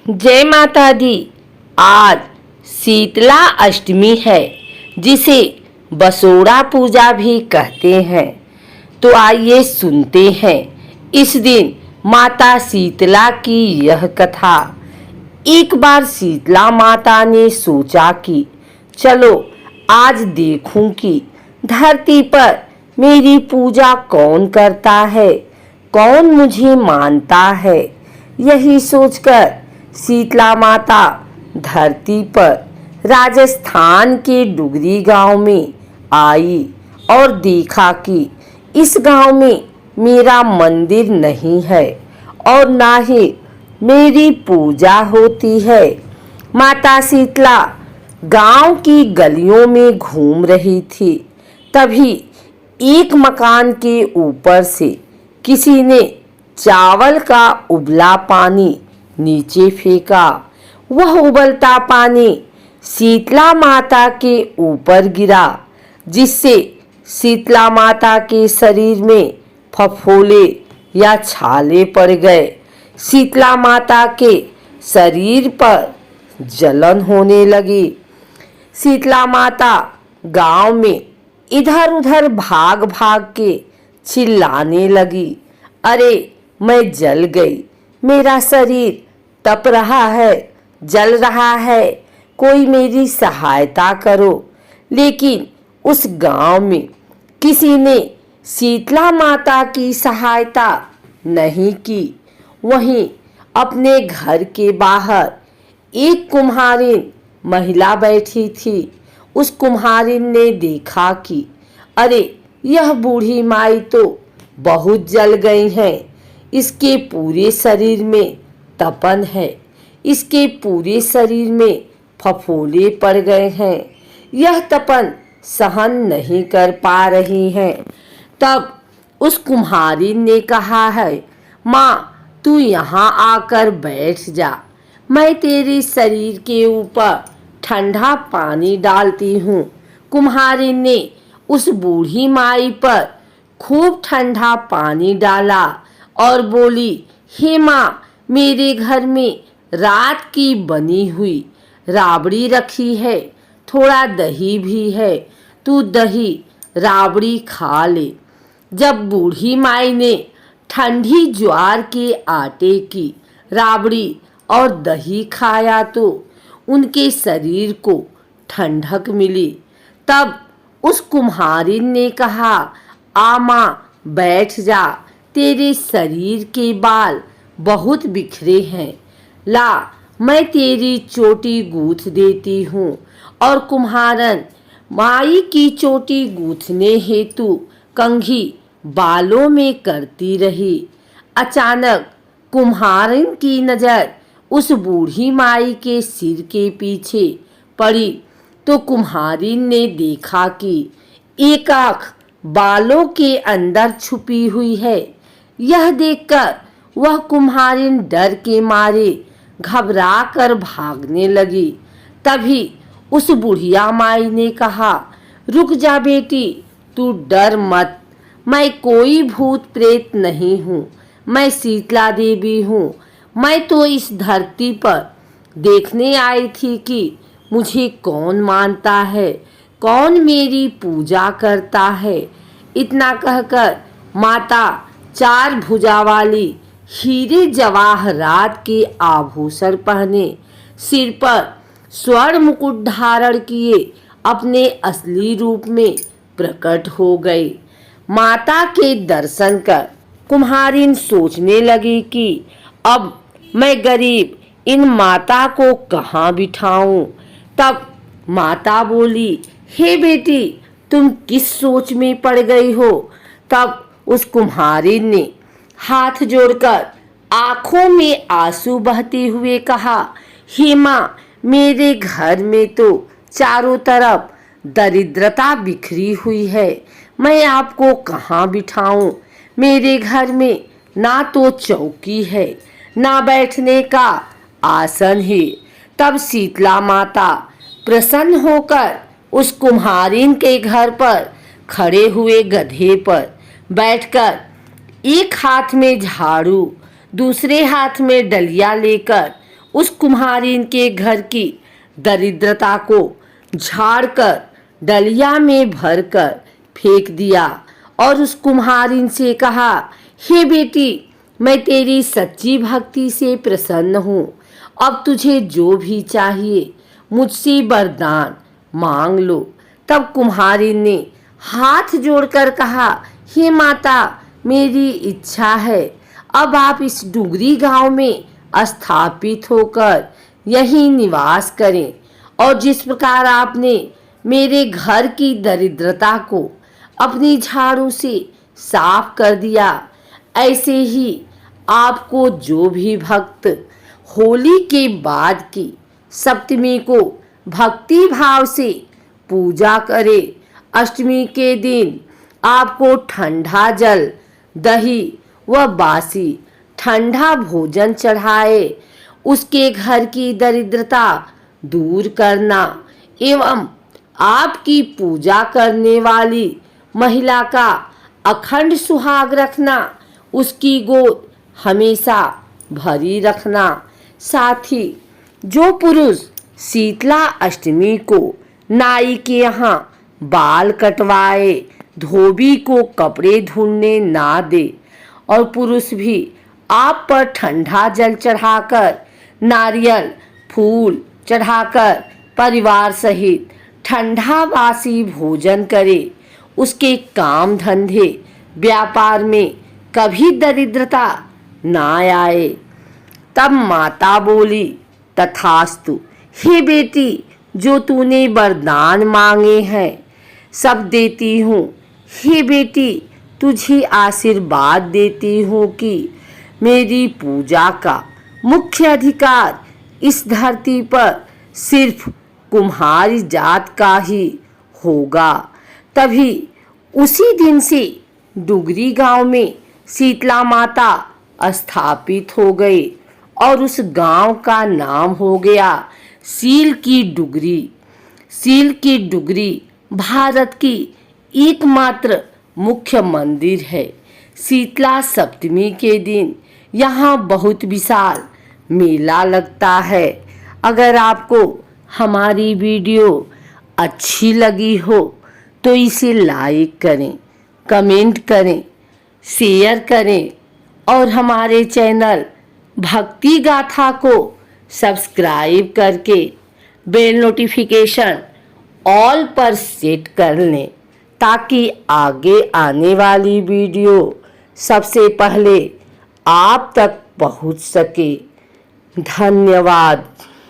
जय माता दी। आज शीतला अष्टमी है, जिसे बसोड़ा पूजा भी कहते हैं। तो आइए सुनते हैं इस दिन माता शीतला की यह कथा। एक बार शीतला माता ने सोचा कि चलो आज देखूं कि धरती पर मेरी पूजा कौन करता है, कौन मुझे मानता है। यही सोचकर शीतला माता धरती पर राजस्थान के डुगरी गांव में आई और देखा कि इस गांव में मेरा मंदिर नहीं है और ना ही मेरी पूजा होती है। माता शीतला गांव की गलियों में घूम रही थी। तभी एक मकान के ऊपर से किसी ने चावल का उबला पानी नीचे फेंका। वह उबलता पानी शीतला माता के ऊपर गिरा, जिससे शीतला माता के शरीर में फफोले या छाले पड़ गए। शीतला माता के शरीर पर जलन होने लगी। शीतला माता गांव में इधर उधर भाग भाग के चिल्लाने लगी, अरे मैं जल गई, मेरा शरीर तप रहा है, जल रहा है, कोई मेरी सहायता करो। लेकिन उस गांव में किसी ने शीतला माता की सहायता नहीं की। वहीं अपने घर के बाहर एक कुम्हारिन महिला बैठी थी। उस कुम्हारिन ने देखा कि अरे यह बूढ़ी माई तो बहुत जल गई हैं, इसके पूरे शरीर में तपन है, इसके पूरे शरीर में फफोले पड़ गए हैं, यह तपन सहन नहीं कर पा रही हैं। तब उस कुम्हारिन ने कहा है, माँ तू यहाँ आकर बैठ जा, मैं तेरे शरीर के ऊपर ठंडा पानी डालती हूँ। कुम्हारिन ने उस बूढ़ी माई पर खूब ठंडा पानी डाला और बोली, हे माँ, मेरे घर में रात की बनी हुई राबड़ी रखी है, थोड़ा दही भी है, तू दही राबड़ी खा ले। जब बूढ़ी माई ने ठंडी ज्वार के आटे की राबड़ी और दही खाया तो उनके शरीर को ठंडक मिली। तब उस कुम्हारिन ने कहा, आ माँ बैठ जा, तेरे शरीर के बाल बहुत बिखरे हैं, ला मैं तेरी चोटी गूंथ देती हूँ। और कुम्हारन माई की चोटी गूंथने हेतु कंघी बालों में करती रही। अचानक कुम्हारन की नज़र उस बूढ़ी माई के सिर के पीछे पड़ी तो कुम्हारिन ने देखा कि एक आँख बालों के अंदर छुपी हुई है। यह देखकर वह कुम्हारिन डर के मारे घबरा कर भागने लगी। तभी उस बुढ़िया माई ने कहा, रुक जा बेटी, तू डर मत, मैं कोई भूत प्रेत नहीं हूँ, मैं शीतला देवी हूँ। मैं तो इस धरती पर देखने आई थी कि मुझे कौन मानता है, कौन मेरी पूजा करता है। इतना कहकर माता चार भुजा वाली हीरे जवाहरात के आभूषण पहने, सिर पर स्वर्ण मुकुट धारण किए अपने असली रूप में प्रकट हो गई। माता के दर्शन कर कुम्हारिन सोचने लगी कि अब मैं गरीब इन माता को कहाँ बिठाऊं। तब माता बोली, हे बेटी, तुम किस सोच में पड़ गई हो। तब उस कुम्हारिन ने हाथ जोड़कर आंखों में आंसू बहते हुए कहा, हे माँ, मेरे घर में तो चारों तरफ दरिद्रता बिखरी हुई है, मैं आपको कहाँ बिठाऊं। मेरे घर में ना तो चौकी है, ना बैठने का आसन है। तब शीतला माता प्रसन्न होकर उस कुम्हारिन के घर पर खड़े हुए गधे पर बैठकर एक हाथ में झाड़ू, दूसरे हाथ में डलिया लेकर उस कुम्हारिन के घर की दरिद्रता को झाड़कर डलिया में भरकर फेंक दिया और उस कुम्हारिन से कहा, हे बेटी, मैं तेरी सच्ची भक्ति से प्रसन्न हूँ। अब तुझे जो भी चाहिए मुझसे वरदान मांग लो। तब कुम्हारिन ने हाथ जोड़कर कहा, हे माता, मेरी इच्छा है अब आप इस डुगरी गांव में स्थापित होकर यहीं निवास करें और जिस प्रकार आपने मेरे घर की दरिद्रता को अपनी झाड़ू से साफ कर दिया, ऐसे ही आपको जो भी भक्त होली के बाद की सप्तमी को भक्ति भाव से पूजा करे, अष्टमी के दिन आपको ठंडा जल, दही व बासी ठंडा भोजन चढ़ाए, उसके घर की दरिद्रता दूर करना एवं आपकी पूजा करने वाली महिला का अखंड सुहाग रखना, उसकी गोद हमेशा भरी रखना। साथ ही जो पुरुष शीतला अष्टमी को नाई के यहाँ बाल कटवाए, धोबी को कपड़े धुलने ना दे और पुरुष भी आप पर ठंडा जल चढ़ाकर, नारियल फूल चढ़ाकर परिवार सहित ठंडा बासी भोजन करे, उसके काम धंधे व्यापार में कभी दरिद्रता ना आए। तब माता बोली, तथास्तु, हे बेटी, जो तूने वरदान मांगे हैं सब देती हूँ। हे बेटी, तुझे आशीर्वाद देती हूँ कि मेरी पूजा का मुख्य अधिकार इस धरती पर सिर्फ कुम्हारी जात का ही होगा। तभी उसी दिन से डुगरी गांव में शीतला माता स्थापित हो गई और उस गांव का नाम हो गया सील की डुगरी। सील की डुगरी भारत की एकमात्र मुख्य मंदिर है। शीतला सप्तमी के दिन यहाँ बहुत विशाल मेला लगता है। अगर आपको हमारी वीडियो अच्छी लगी हो तो इसे लाइक करें, कमेंट करें, शेयर करें और हमारे चैनल भक्ति गाथा को सब्सक्राइब करके बेल नोटिफिकेशन ऑल पर सेट कर लें ताकि आगे आने वाली वीडियो सबसे पहले आप तक पहुंच सके। धन्यवाद।